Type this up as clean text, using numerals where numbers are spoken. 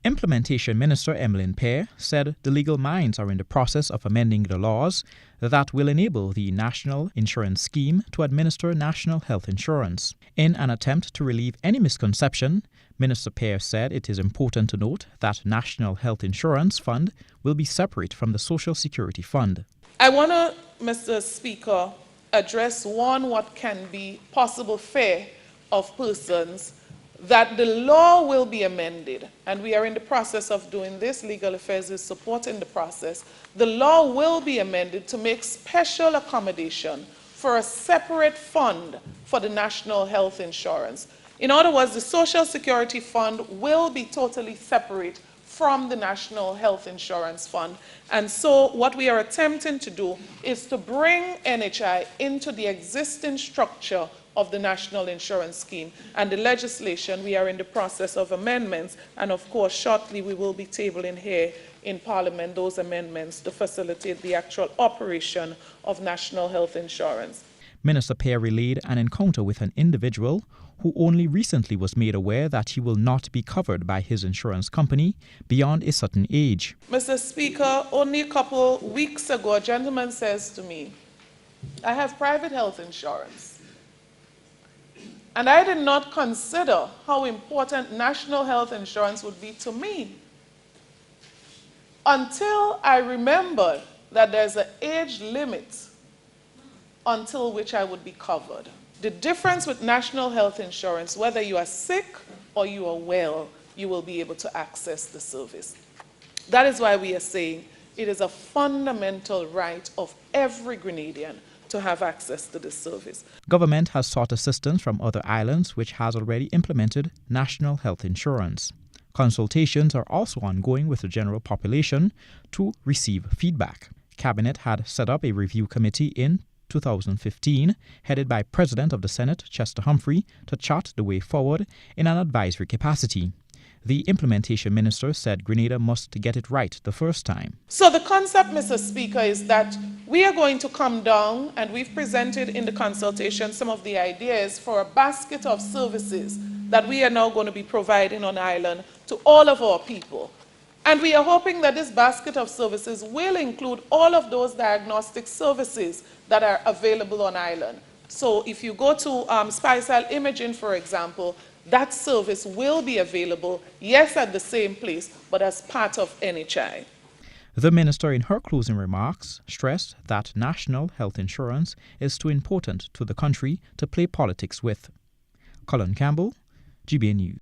Implementation Minister Emmeline Pear said the legal minds are in the process of amending the laws that will enable the National Insurance Scheme to administer national health insurance. In an attempt to relieve any misconception, Minister Pear said it is important to note that National Health Insurance Fund will be separate from the Social Security Fund. I want to, Mr. Speaker, address what can be possible fear of persons that the law will be amended, and we are in the process of doing this. Legal Affairs is supporting the process. The law will be amended to make special accommodation for a separate fund for the national health insurance. In other words, the Social Security Fund will be totally separate from the National Health Insurance Fund. And so what we are attempting to do is to bring NHI into the existing structure of the National Insurance Scheme. And the legislation, we are in the process of amendments, and of course shortly we will be tabling here in Parliament those amendments to facilitate the actual operation of national health insurance. Minister Pear relayed an encounter with an individual who only recently was made aware that he will not be covered by his insurance company beyond a certain age. Mr. Speaker, only a couple weeks ago, a gentleman says to me, I have private health insurance. And I did not consider how important national health insurance would be to me until I remembered that there's an age limit until which I would be covered. The difference with national health insurance, whether you are sick or you are well, you will be able to access the service. That is why we are saying it is a fundamental right of every Grenadian to have access to this service. Government has sought assistance from other islands which has already implemented national health insurance. Consultations are also ongoing with the general population to receive feedback. Cabinet had set up a review committee in 2015, headed by President of the Senate, Chester Humphrey, to chart the way forward in an advisory capacity. The implementation minister said Grenada must get it right the first time. So the concept, Mr. Speaker, is that we are going to come down, and we've presented in the consultation some of the ideas for a basket of services that we are now going to be providing on island to all of our people. And we are hoping that this basket of services will include all of those diagnostic services that are available on island. So if you go to spinal cell imaging, for example, that service will be available, yes, at the same place, but as part of NHI. The minister, in her closing remarks, stressed that national health insurance is too important to the country to play politics with. Colin Campbell, GBA News.